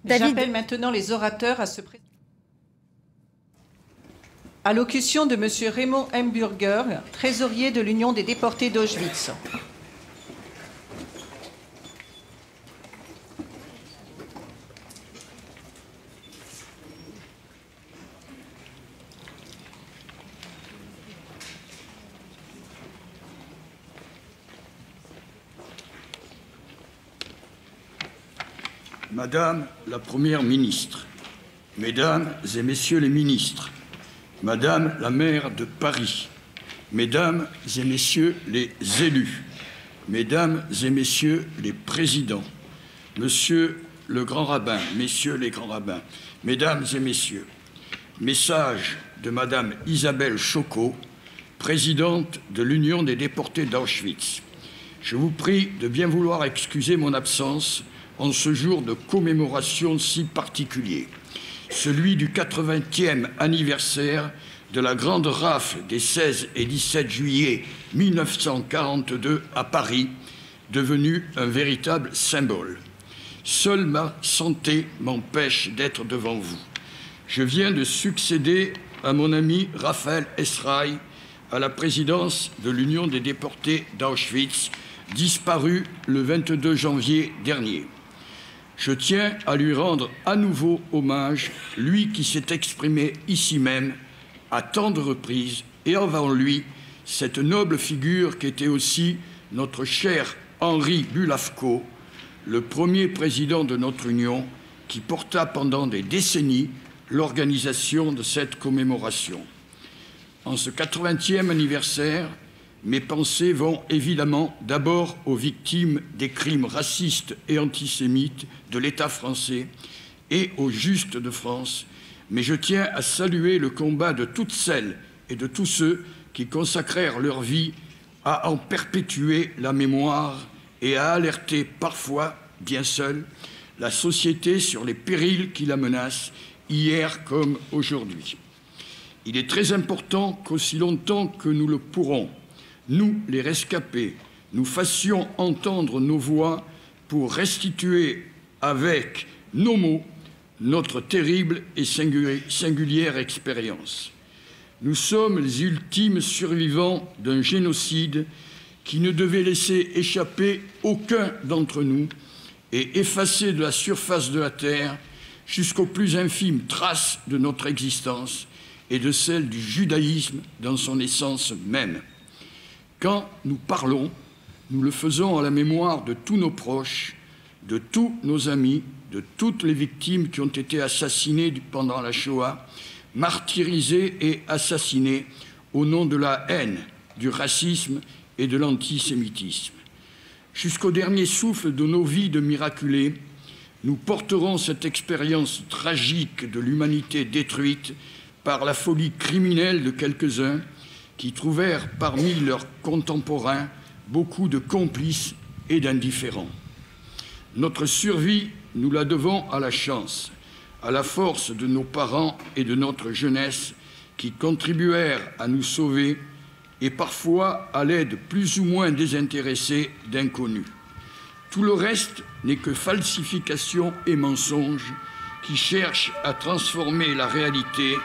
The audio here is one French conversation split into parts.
J'appelle maintenant les orateurs à se présenter. Allocution de M. Raymond Hemburger, trésorier de l'Union des déportés d'Auschwitz. Madame la Première ministre, Mesdames et Messieurs les ministres, Madame la maire de Paris, Mesdames et Messieurs les élus, Mesdames et Messieurs les présidents, Monsieur le grand rabbin, Messieurs les grands rabbins, Mesdames et Messieurs, message de Madame Isabelle Chocot, présidente de l'Union des déportés d'Auschwitz. Je vous prie de bien vouloir excuser mon absence en ce jour de commémoration si particulier, celui du 80e anniversaire de la grande rafle des 16 et 17 juillet 1942 à Paris, devenue un véritable symbole. Seule ma santé m'empêche d'être devant vous. Je viens de succéder à mon ami Raphaël Esraï à la présidence de l'Union des déportés d'Auschwitz, disparu le 22 janvier dernier. Je tiens à lui rendre à nouveau hommage, lui qui s'est exprimé ici même à tant de reprises, et avant lui, cette noble figure qu'était aussi notre cher Henri Bulavko, le premier président de notre Union, qui porta pendant des décennies l'organisation de cette commémoration. En ce 80e anniversaire, mes pensées vont évidemment d'abord aux victimes des crimes racistes et antisémites de l'État français et aux justes de France, mais je tiens à saluer le combat de toutes celles et de tous ceux qui consacrèrent leur vie à en perpétuer la mémoire et à alerter parfois, bien seul, la société sur les périls qui la menacent, hier comme aujourd'hui. Il est très important qu'aussi longtemps que nous le pourrons, nous, les rescapés, nous fassions entendre nos voix pour restituer avec nos mots notre terrible et singulière expérience. Nous sommes les ultimes survivants d'un génocide qui ne devait laisser échapper aucun d'entre nous et effacer de la surface de la terre jusqu'aux plus infimes traces de notre existence et de celle du judaïsme dans son essence même. Quand nous parlons, nous le faisons à la mémoire de tous nos proches, de tous nos amis, de toutes les victimes qui ont été assassinées pendant la Shoah, martyrisées et assassinées au nom de la haine, du racisme et de l'antisémitisme. Jusqu'au dernier souffle de nos vies de miraculés, nous porterons cette expérience tragique de l'humanité détruite par la folie criminelle de quelques-uns qui trouvèrent parmi leurs contemporains beaucoup de complices et d'indifférents. Notre survie, nous la devons à la chance, à la force de nos parents et de notre jeunesse qui contribuèrent à nous sauver et parfois à l'aide plus ou moins désintéressée d'inconnus. Tout le reste n'est que falsification et mensonge qui cherchent à transformer la réalité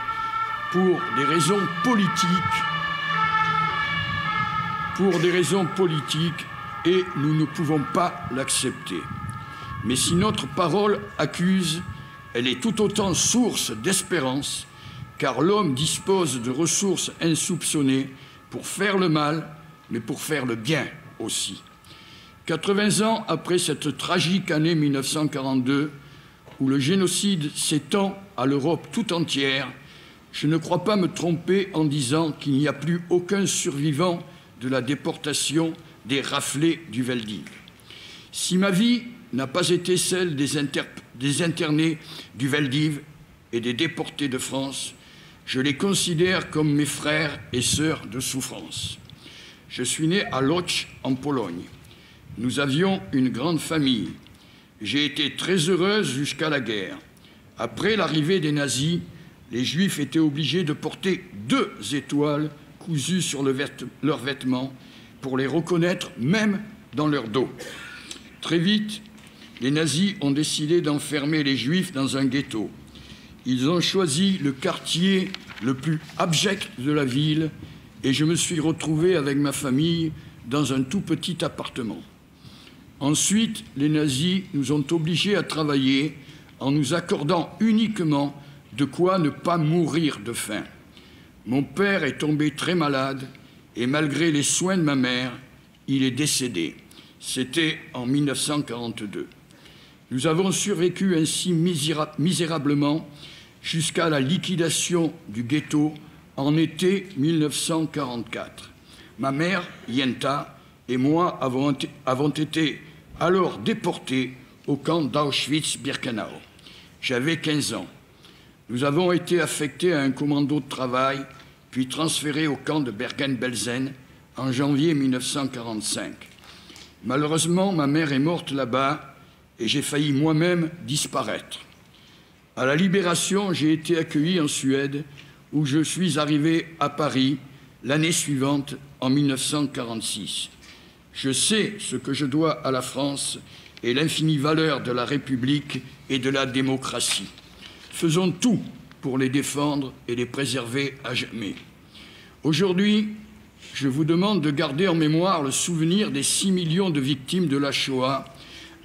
pour des raisons politiques, et nous ne pouvons pas l'accepter. Mais si notre parole accuse, elle est tout autant source d'espérance, car l'homme dispose de ressources insoupçonnées pour faire le mal, mais pour faire le bien aussi. 80 ans après cette tragique année 1942, où le génocide s'étend à l'Europe tout entière, je ne crois pas me tromper en disant qu'il n'y a plus aucun survivant de la déportation des raflés du Veldiv. Si ma vie n'a pas été celle des internés du Veldiv et des déportés de France, je les considère comme mes frères et sœurs de souffrance. Je suis né à Łódź, en Pologne. Nous avions une grande famille. J'ai été très heureuse jusqu'à la guerre. Après l'arrivée des nazis, les Juifs étaient obligés de porter 2 étoiles cousues sur leurs vêtements pour les reconnaître même dans leur dos. Très vite, les nazis ont décidé d'enfermer les Juifs dans un ghetto. Ils ont choisi le quartier le plus abject de la ville et je me suis retrouvé avec ma famille dans un tout petit appartement. Ensuite, les nazis nous ont obligés à travailler en nous accordant uniquement de quoi ne pas mourir de faim. Mon père est tombé très malade et malgré les soins de ma mère, il est décédé. C'était en 1942. Nous avons survécu ainsi misérablement jusqu'à la liquidation du ghetto en été 1944. Ma mère, Yenta, et moi avons été alors déportés au camp d'Auschwitz-Birkenau. J'avais 15 ans. Nous avons été affectés à un commando de travail, puis transférés au camp de Bergen-Belsen en janvier 1945. Malheureusement, ma mère est morte là-bas et j'ai failli moi-même disparaître. À la Libération, j'ai été accueilli en Suède, où je suis arrivé à Paris l'année suivante, en 1946. Je sais ce que je dois à la France et l'infinie valeur de la République et de la démocratie. Faisons tout pour les défendre et les préserver à jamais. Aujourd'hui, je vous demande de garder en mémoire le souvenir des 6 millions de victimes de la Shoah,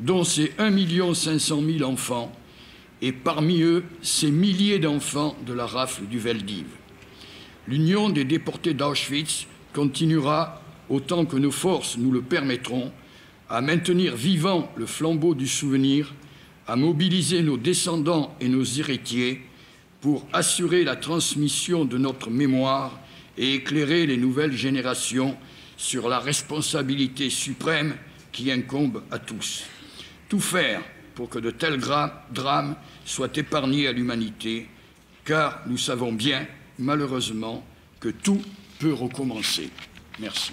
dont ces 1 500 000 enfants, et parmi eux, ces milliers d'enfants de la rafle du Veldiv. L'Union des déportés d'Auschwitz continuera, autant que nos forces nous le permettront, à maintenir vivant le flambeau du souvenir, à mobiliser nos descendants et nos héritiers pour assurer la transmission de notre mémoire et éclairer les nouvelles générations sur la responsabilité suprême qui incombe à tous. Tout faire pour que de tels drames soient épargnés à l'humanité, car nous savons bien, malheureusement, que tout peut recommencer. Merci.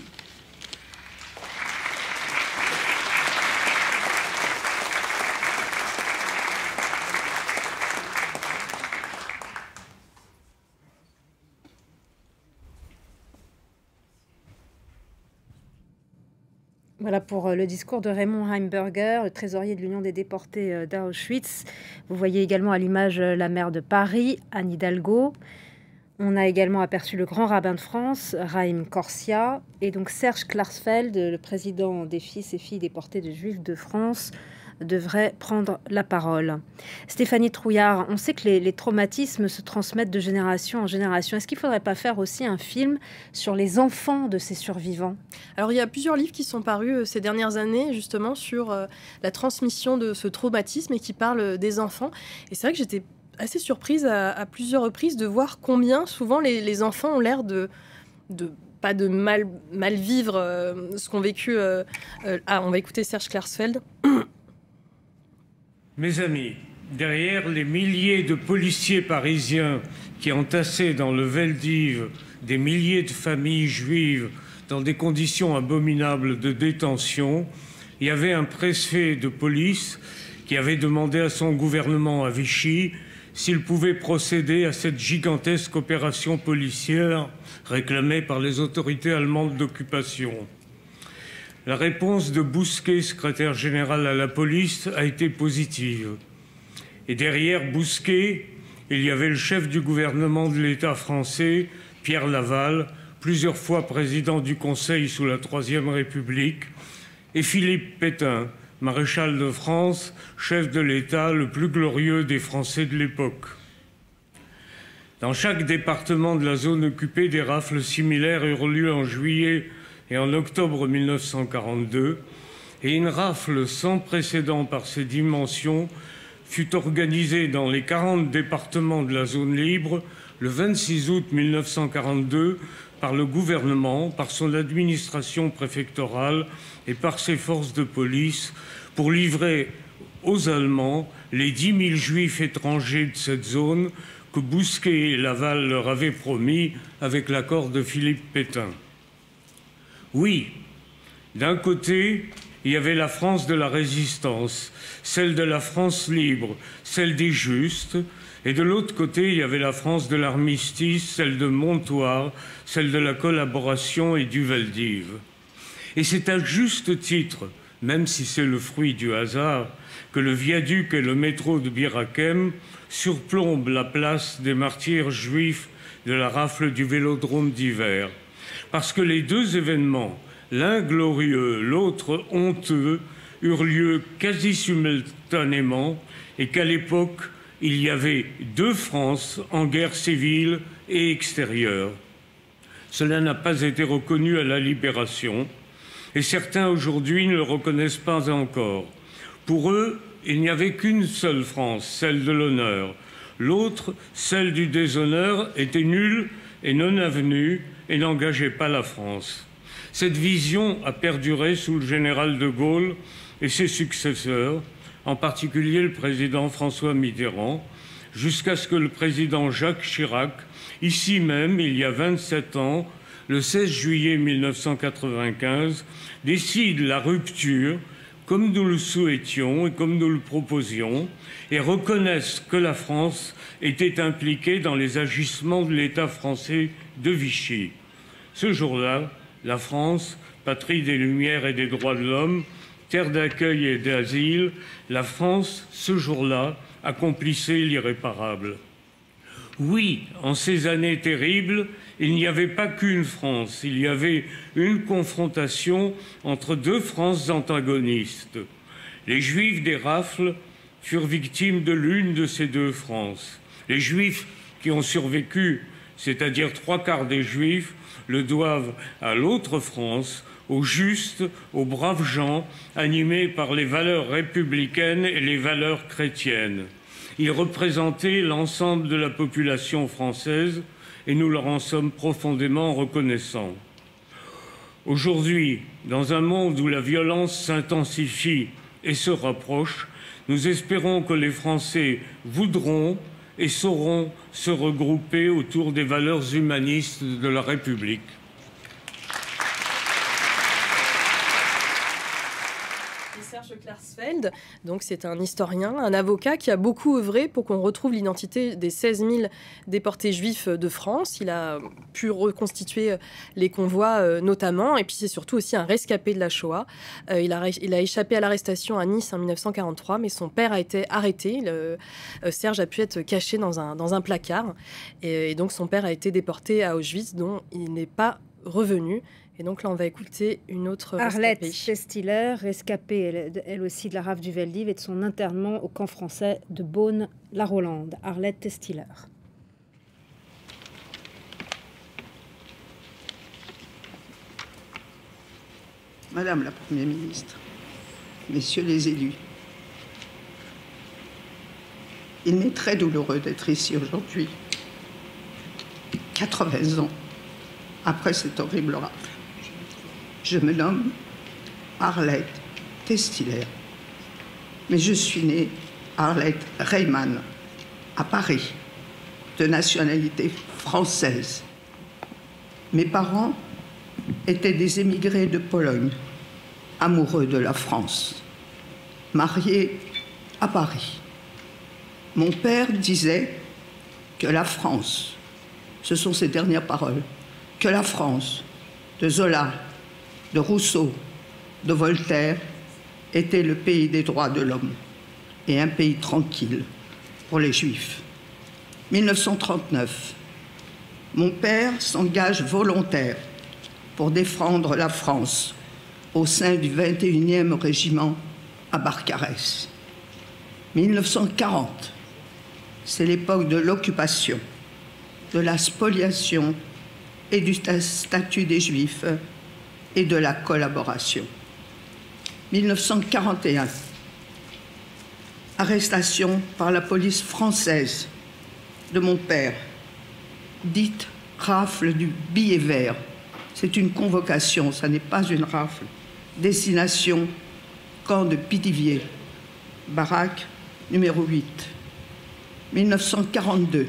Voilà pour le discours de Raymond Heimberger, le trésorier de l'Union des déportés d'Auschwitz. Vous voyez également à l'image la maire de Paris, Anne Hidalgo. On a également aperçu le grand rabbin de France, Raïm Corsia, et donc Serge Klarsfeld, le président des fils et filles déportés de Juifs de France, devrait prendre la parole. Stéphanie Trouillard, on sait que les traumatismes se transmettent de génération en génération. Est-ce qu'il ne faudrait pas faire aussi un film sur les enfants de ces survivants? Alors, il y a plusieurs livres qui sont parus ces dernières années, justement, sur la transmission de ce traumatisme et qui parlent des enfants. Et c'est vrai que j'étais assez surprise à plusieurs reprises de voir combien souvent les enfants ont l'air de pas de mal vivre ce qu'ont vécu. On va écouter Serge Klarsfeld. Mes amis, derrière les milliers de policiers parisiens qui entassaient dans le Veldiv des milliers de familles juives dans des conditions abominables de détention, il y avait un préfet de police qui avait demandé à son gouvernement à Vichy s'il pouvait procéder à cette gigantesque opération policière réclamée par les autorités allemandes d'occupation. La réponse de Bousquet, secrétaire général à la police, a été positive. Et derrière Bousquet, il y avait le chef du gouvernement de l'État français, Pierre Laval, plusieurs fois président du Conseil sous la Troisième République, et Philippe Pétain, maréchal de France, chef de l'État le plus glorieux des Français de l'époque. Dans chaque département de la zone occupée, des rafles similaires eurent lieu en juillet et en octobre 1942, et une rafle sans précédent par ses dimensions fut organisée dans les 40 départements de la zone libre le 26 août 1942 par le gouvernement, par son administration préfectorale et par ses forces de police pour livrer aux Allemands les 10 000 juifs étrangers de cette zone que Bousquet et Laval leur avaient promis avec l'accord de Philippe Pétain. Oui, d'un côté, il y avait la France de la résistance, celle de la France libre, celle des justes, et de l'autre côté, il y avait la France de l'armistice, celle de Montoire, celle de la collaboration et du Veldiv. Et c'est à juste titre même si c'est le fruit du hasard, que le viaduc et le métro de Bir Hakeim surplombent la place des martyrs juifs de la rafle du Vélodrome d'hiver. Parce que les deux événements, l'un glorieux, l'autre honteux, eurent lieu quasi simultanément et qu'à l'époque, il y avait deux France en guerre civile et extérieure. Cela n'a pas été reconnu à la Libération et certains aujourd'hui ne le reconnaissent pas encore. Pour eux, il n'y avait qu'une seule France, celle de l'honneur. L'autre, celle du déshonneur, était nulle et non avenue et n'engageait pas la France. Cette vision a perduré sous le général de Gaulle et ses successeurs, en particulier le président François Mitterrand, jusqu'à ce que le président Jacques Chirac, ici même, il y a 27 ans, le 16 juillet 1995, décide la rupture, comme nous le souhaitions et comme nous le proposions, et reconnaisse que la France était impliquée dans les agissements de l'État français de Vichy. Ce jour-là, la France, patrie des Lumières et des droits de l'homme, terre d'accueil et d'asile, la France, ce jour-là, accomplissait l'irréparable. Oui, en ces années terribles, il n'y avait pas qu'une France, il y avait une confrontation entre deux Frances antagonistes. Les Juifs des rafles furent victimes de l'une de ces deux Frances. Les Juifs qui ont survécu, c'est-à-dire 3/4 des Juifs, le doivent à l'autre France, aux justes, aux braves gens, animés par les valeurs républicaines et les valeurs chrétiennes. Ils représentaient l'ensemble de la population française et nous leur en sommes profondément reconnaissants. Aujourd'hui, dans un monde où la violence s'intensifie et se rapproche, nous espérons que les Français voudront et sauront se regrouper autour des valeurs humanistes de la République. Serge Klarsfeld, donc c'est un historien, un avocat qui a beaucoup œuvré pour qu'on retrouve l'identité des 16 000 déportés juifs de France. Il a pu reconstituer les convois notamment, et puis c'est surtout aussi un rescapé de la Shoah. Il a échappé à l'arrestation à Nice en 1943, mais son père a été arrêté. Serge a pu être caché dans un placard, et donc son père a été déporté à Auschwitz, dont il n'est pas revenu. Et donc là, on va écouter une autre Arlette rescapée. Testiller, rescapée elle aussi de la rafle du Veldiv et de son internement au camp français de Beaune-la-Rolande. Arlette Testiller. Madame la Première ministre, messieurs les élus, il m'est très douloureux d'être ici aujourd'hui, 80 ans après cette horrible rafle. Je me nomme Arlette Testiller, mais je suis née Arlette Reimann à Paris, de nationalité française. Mes parents étaient des émigrés de Pologne, amoureux de la France, mariés à Paris. Mon père disait que la France, ce sont ses dernières paroles, que la France, de Zola, de Rousseau, de Voltaire, était le pays des droits de l'homme et un pays tranquille pour les Juifs. 1939, mon père s'engage volontaire pour défendre la France au sein du 21e régiment à Barcarès. 1940, c'est l'époque de l'occupation, de la spoliation et du statut des Juifs et de la collaboration. 1941, arrestation par la police française de mon père, dite rafle du billet vert. C'est une convocation, ça n'est pas une rafle. Destination, camp de Pithiviers, baraque numéro 8. 1942,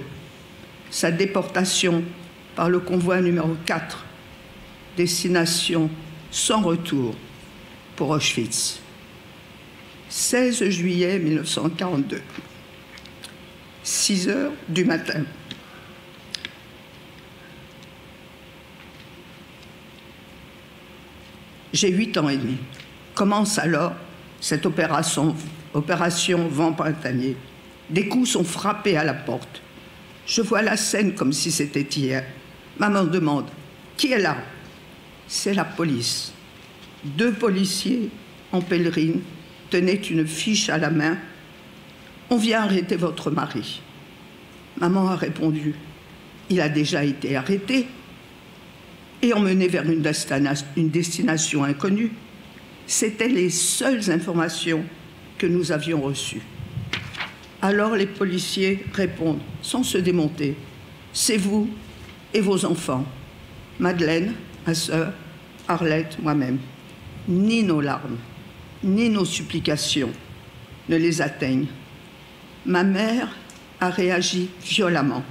sa déportation par le convoi numéro 4, destination sans retour pour Auschwitz. 16 juillet 1942, 6 heures du matin. J'ai 8 ans et demi. Commence alors cette opération vent printanier. Des coups sont frappés à la porte. Je vois la scène comme si c'était hier. Maman demande « Qui est là ?» C'est la police. 2 policiers en pèlerine tenaient une fiche à la main. « On vient arrêter votre mari. » Maman a répondu « Il a déjà été arrêté et emmené vers une destination inconnue. » C'étaient les seules informations que nous avions reçues. Alors les policiers répondent, sans se démonter, « C'est vous et vos enfants, Madeleine, ma sœur, Arlette, moi-même. » Ni nos larmes, ni nos supplications ne les atteignent. Ma mère a réagi violemment.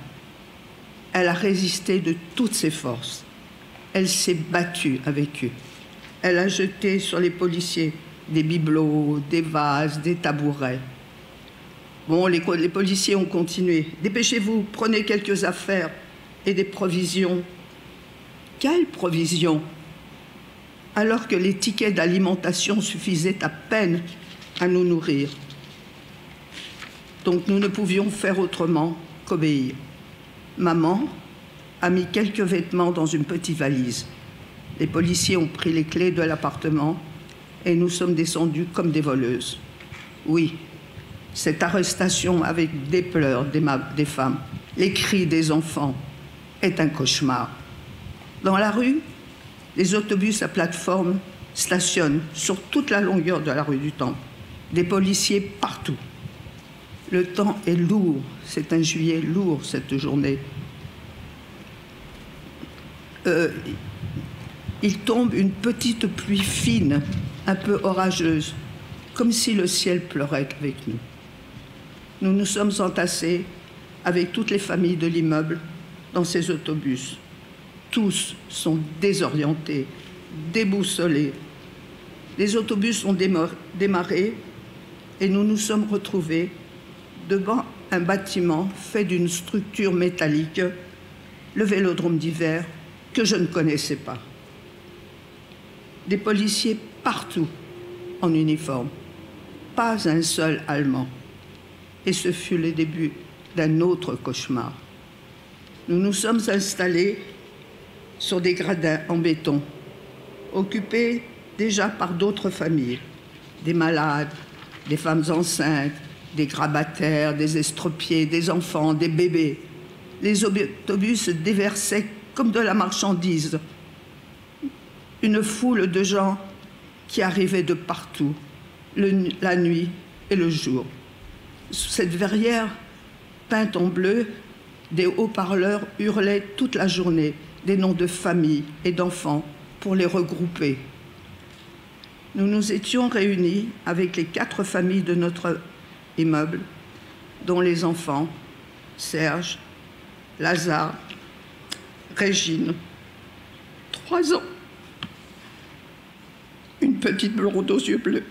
Elle a résisté de toutes ses forces. Elle s'est battue avec eux. Elle a jeté sur les policiers des bibelots, des vases, des tabourets. Bon, les policiers ont continué. « Dépêchez-vous, prenez quelques affaires et des provisions. » Quelles provisions? Alors que les tickets d'alimentation suffisaient à peine à nous nourrir. Donc nous ne pouvions faire autrement qu'obéir. Maman a mis quelques vêtements dans une petite valise. Les policiers ont pris les clés de l'appartement et nous sommes descendus comme des voleuses. Oui, cette arrestation avec des pleurs des femmes, les cris des enfants, est un cauchemar. Dans la rue, les autobus à plateforme stationnent sur toute la longueur de la rue du Temple. Des policiers partout. Le temps est lourd, c'est un juillet lourd cette journée. Il tombe une petite pluie fine, un peu orageuse, comme si le ciel pleurait avec nous. Nous nous sommes entassés avec toutes les familles de l'immeuble dans ces autobus. Tous sont désorientés, déboussolés. Les autobus ont démarré et nous nous sommes retrouvés devant un bâtiment fait d'une structure métallique, le Vélodrome d'hiver, que je ne connaissais pas. Des policiers partout en uniforme, pas un seul Allemand. Et ce fut le début d'un autre cauchemar. Nous nous sommes installés sur des gradins en béton, occupés déjà par d'autres familles, des malades, des femmes enceintes, des grabataires, des estropiés, des enfants, des bébés. Les autobus se déversaient comme de la marchandise. Une foule de gens qui arrivaient de partout, la nuit et le jour. Sous cette verrière peinte en bleu, des haut-parleurs hurlaient toute la journée des noms de familles et d'enfants pour les regrouper. Nous nous étions réunis avec les 4 familles de notre immeuble, dont les enfants, Serge, Lazare, Régine, 3 ans, une petite blonde aux yeux bleus,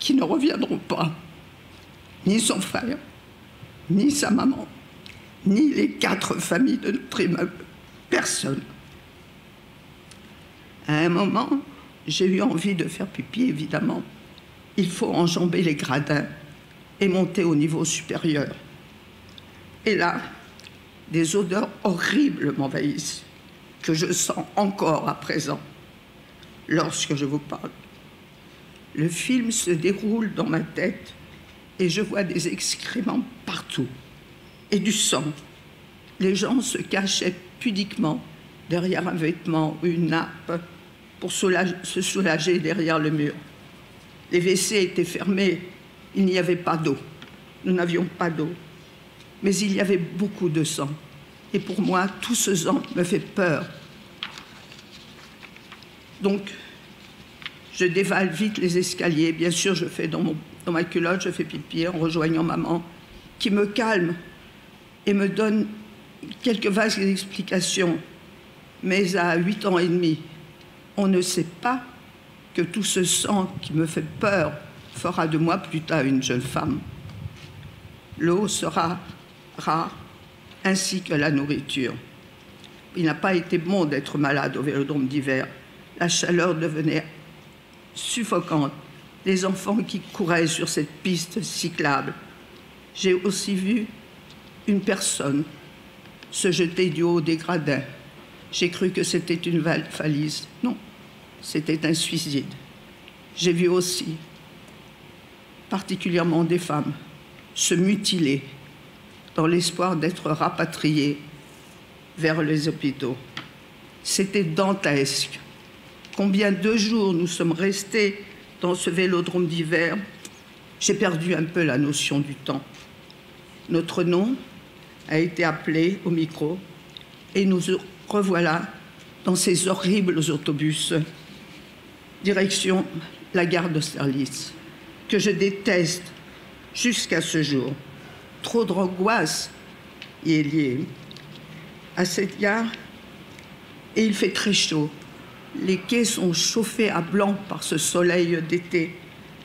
qui ne reviendront pas, ni son frère, ni sa maman, ni les 4 familles de notre immeuble, personne. À un moment, j'ai eu envie de faire pipi, évidemment. Il faut enjamber les gradins et monter au niveau supérieur. Et là, des odeurs horribles m'envahissent, que je sens encore à présent, lorsque je vous parle. Le film se déroule dans ma tête et je vois des excréments partout et du sang. Les gens se cachaient pudiquement derrière un vêtement ou une nappe pour se soulager derrière le mur. Les WC étaient fermés, il n'y avait pas d'eau. Nous n'avions pas d'eau. Mais il y avait beaucoup de sang. Et pour moi, tout ce sang me fait peur. Donc, je dévale vite les escaliers. Bien sûr, je fais dans ma culotte, je fais pipi en rejoignant maman, qui me calme et me donne quelques vagues explications. Mais à 8 ans et demi, on ne sait pas que tout ce sang qui me fait peur fera de moi plus tard une jeune femme. L'eau sera rare, ainsi que la nourriture. Il n'a pas été bon d'être malade au Vélodrome d'hiver. La chaleur devenait suffocante, les enfants qui couraient sur cette piste cyclable. J'ai aussi vu une personne se jeter du haut des gradins. J'ai cru que c'était une valise. Non, c'était un suicide. J'ai vu aussi, particulièrement des femmes, se mutiler dans l'espoir d'être rapatriées vers les hôpitaux. C'était dantesque. Combien de jours nous sommes restés dans ce vélodrome d'hiver, j'ai perdu un peu la notion du temps. Notre nom a été appelé au micro et nous revoilà dans ces horribles autobus. Direction la gare d'Austerlitz, que je déteste jusqu'à ce jour. Trop d'angoisse y est liée à cette gare et il fait très chaud. Les quais sont chauffés à blanc par ce soleil d'été.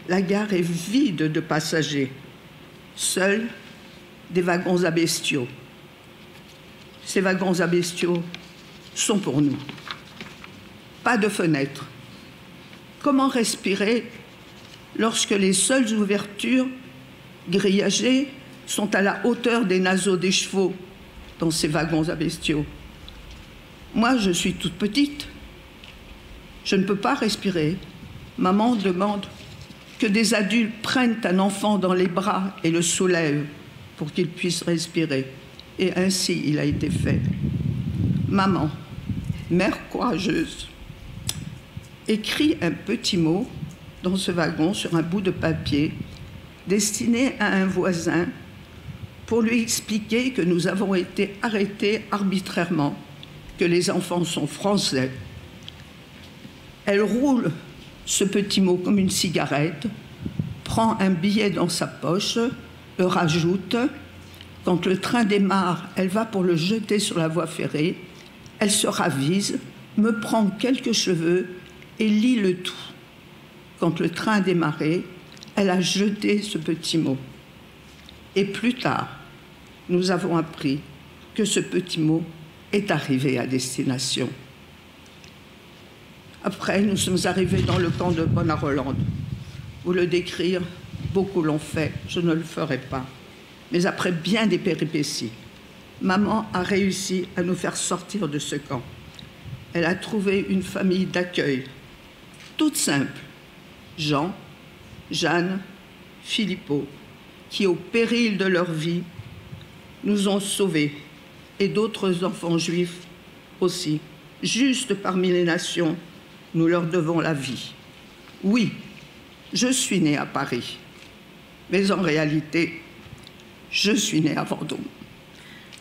La gare est vide de passagers. Seuls des wagons à bestiaux. Ces wagons à bestiaux sont pour nous. Pas de fenêtres. Comment respirer lorsque les seules ouvertures grillagées sont à la hauteur des naseaux des chevaux dans ces wagons à bestiaux? Moi, je suis toute petite. Je ne peux pas respirer. Maman demande que des adultes prennent un enfant dans les bras et le soulèvent pour qu'il puisse respirer. Et ainsi, il a été fait. Maman, mère courageuse, écrit un petit mot dans ce wagon sur un bout de papier destiné à un voisin pour lui expliquer que nous avons été arrêtés arbitrairement, que les enfants sont français. Elle roule ce petit mot comme une cigarette, prend un billet dans sa poche, le rajoute. Quand le train démarre, elle va pour le jeter sur la voie ferrée. Elle se ravise, me prend quelques cheveux et lit le tout. Quand le train a démarré, elle a jeté ce petit mot. Et plus tard, nous avons appris que ce petit mot est arrivé à destination. Après, nous sommes arrivés dans le camp de Bonaroland. Vous le décrire, beaucoup l'ont fait, je ne le ferai pas. Mais après bien des péripéties, maman a réussi à nous faire sortir de ce camp. Elle a trouvé une famille d'accueil, toute simple. Jean, Jeanne, Philippot, qui, au péril de leur vie, nous ont sauvés, et d'autres enfants juifs aussi. Juste parmi les nations, nous leur devons la vie. Oui, je suis née à Paris, mais en réalité, je suis née à Vendôme,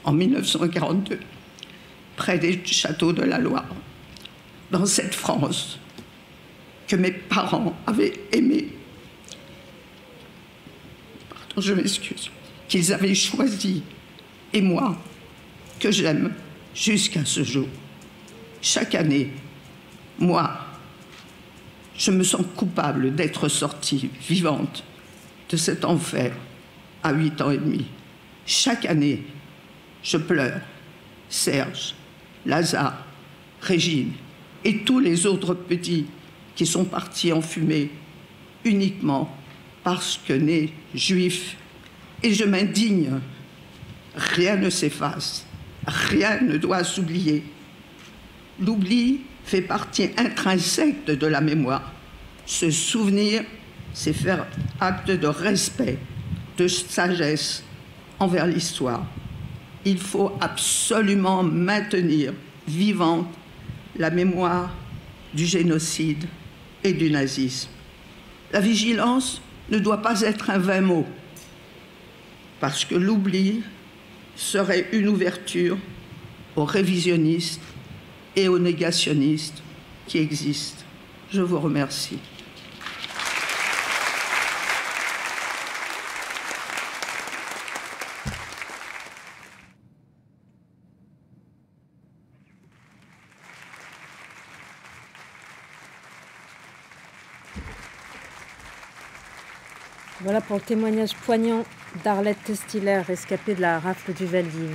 en 1942, près des châteaux de la Loire, dans cette France que mes parents avaient aimée. Pardon, je m'excuse. Qu'ils avaient choisi, et moi, que j'aime jusqu'à ce jour. Chaque année, moi, je me sens coupable d'être sortie vivante de cet enfer à 8 ans et demi. Chaque année, je pleure. Serge, Lazare, Régine et tous les autres petits qui sont partis en fumée uniquement parce que nés juifs. Et je m'indigne. Rien ne s'efface. Rien ne doit s'oublier. L'oubli fait partie intrinsèque de la mémoire. Se souvenir, c'est faire acte de respect, de sagesse envers l'histoire. Il faut absolument maintenir vivante la mémoire du génocide et du nazisme. La vigilance ne doit pas être un vain mot, parce que l'oubli serait une ouverture aux révisionnistes et aux négationnistes qui existent. Je vous remercie. Voilà pour le témoignage poignant d'Arlette Testiller, rescapée de la rafle du Veldiv.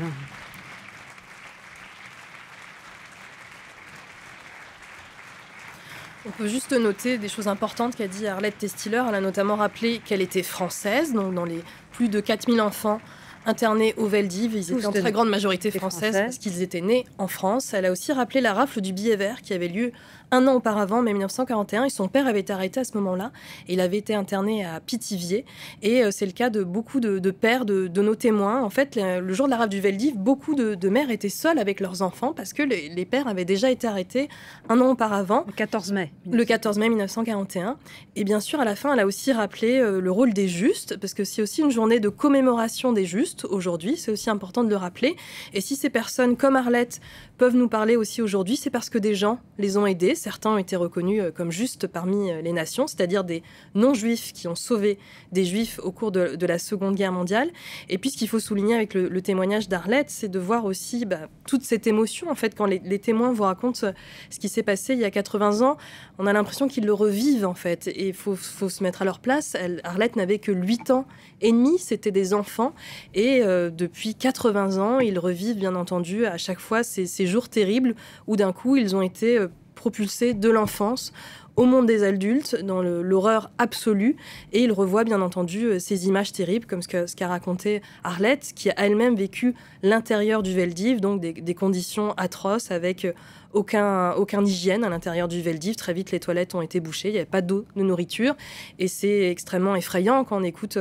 On peut juste noter des choses importantes qu'a dit Arlette Testiller. Elle a notamment rappelé qu'elle était française, donc dans les plus de 4000 enfants internés au Veldiv, ils étaient en très grande majorité françaises parce qu'ils étaient nés en France. Elle a aussi rappelé la rafle du billet vert qui avait lieu un an auparavant, mai 1941, et son père avait été arrêté à ce moment-là. Et il avait été interné à Pithiviers. Et c'est le cas de beaucoup de pères de nos témoins. En fait, le jour de la rafle du Veldiv, beaucoup de mères étaient seules avec leurs enfants parce que les pères avaient déjà été arrêtés un an auparavant. Le 14 mai. Le 14 mai 1941. Et bien sûr, à la fin, elle a aussi rappelé le rôle des justes, parce que c'est aussi une journée de commémoration des justes aujourd'hui. C'est aussi important de le rappeler. Et si ces personnes, comme Arlette, peuvent nous parler aussi aujourd'hui, c'est parce que des gens les ont aidés. Certains ont été reconnus comme justes parmi les nations, c'est-à-dire des non-juifs qui ont sauvé des juifs au cours de la Seconde Guerre mondiale. Et puis, ce qu'il faut souligner avec le témoignage d'Arlette, c'est de voir aussi toute cette émotion. En fait, quand les témoins vous racontent ce qui s'est passé il y a 80 ans, on a l'impression qu'ils le revivent, en fait. Et il faut se mettre à leur place. Arlette n'avait que 8 ans et demi, c'était des enfants. Et depuis 80 ans, ils revivent, bien entendu, à chaque fois ces jours terribles où, d'un coup, ils ont été propulsés de l'enfance au monde des adultes, dans l'horreur absolue. Et il revoit, bien entendu, ces images terribles, comme ce qu'a raconté Arlette, qui a elle-même vécu l'intérieur du Veldiv, donc des conditions atroces, avec aucun hygiène à l'intérieur du Veldiv. Très vite, les toilettes ont été bouchées, il n'y avait pas d'eau, de nourriture. Et c'est extrêmement effrayant quand on écoute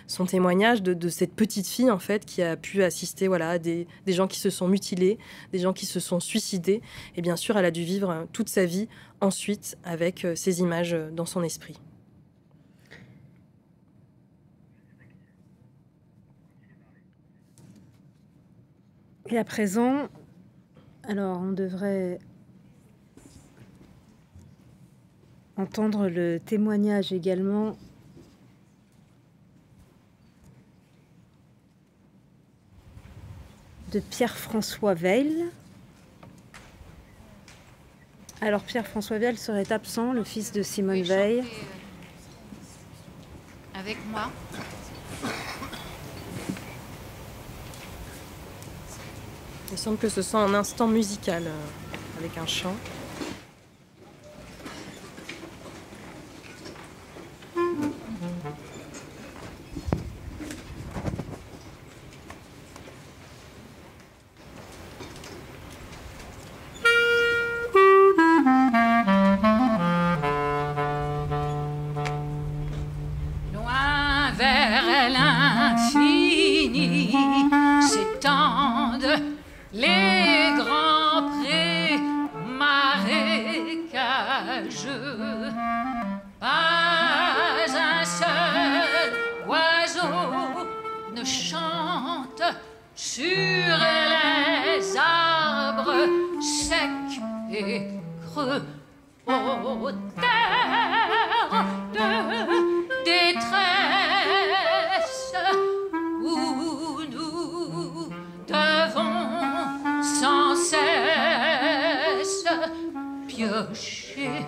son témoignage de cette petite fille, en fait, qui a pu assister à des gens qui se sont mutilés, des gens qui se sont suicidés. Et bien sûr, elle a dû vivre toute sa vie ensuite avec ces images dans son esprit. Et à présent, alors on devrait entendre le témoignage également de Pierre-François Veil. Alors Pierre-François Veil serait absent, le fils de Simone Veil. Avec moi. Il semble que ce soit un instant musical avec un chant. Loin vers l'infini s'étendent les grands prés marécageux. Pas un seul oiseau ne chante sur les arbres secs et creux. Aux terres de détresse où nous devons sans cesse piocher,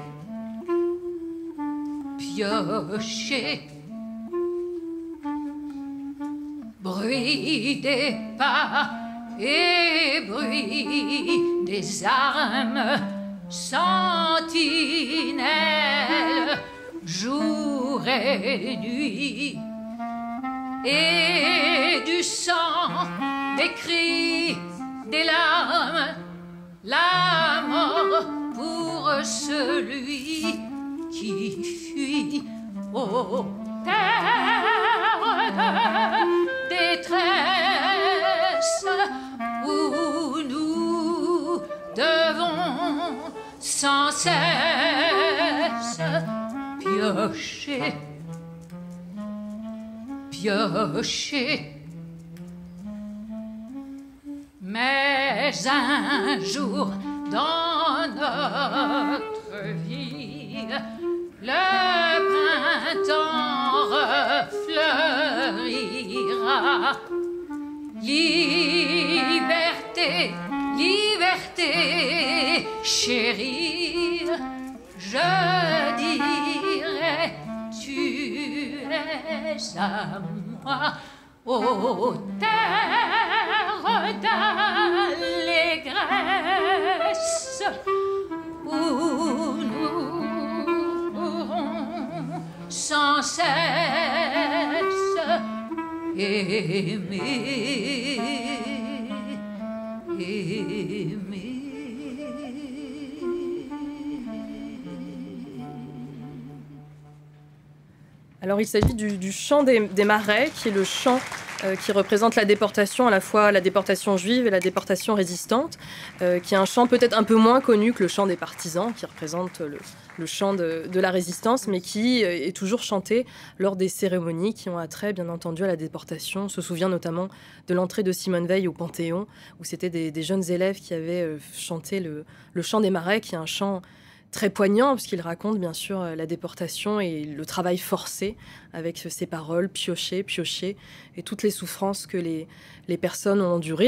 bruit des pas et bruit des armes, sentinelle jour et nuit, et du sang, des cris, des larmes, la mort pour celui qui fuit aux terres de détresse où nous devons sans cesse piocher, mais un jour dans notre vie, le printemps refleurira. Liberté, liberté, chérie, je dirais, tu es à moi, ô terre d'allégresse, où nous Alors il s'agit du chant des Marais, qui est le chant qui représente la déportation, à la fois la déportation juive et la déportation résistante, qui est un chant peut-être un peu moins connu que le chant des partisans, qui représente le chant de la résistance, mais qui est toujours chanté lors des cérémonies qui ont attrait, bien entendu, à la déportation. On se souvient notamment de l'entrée de Simone Veil au Panthéon, où c'était des jeunes élèves qui avaient chanté le chant des Marais, qui est un chant très poignant, puisqu'il raconte bien sûr la déportation et le travail forcé avec ces paroles, piocher, et toutes les souffrances que les personnes ont endurées.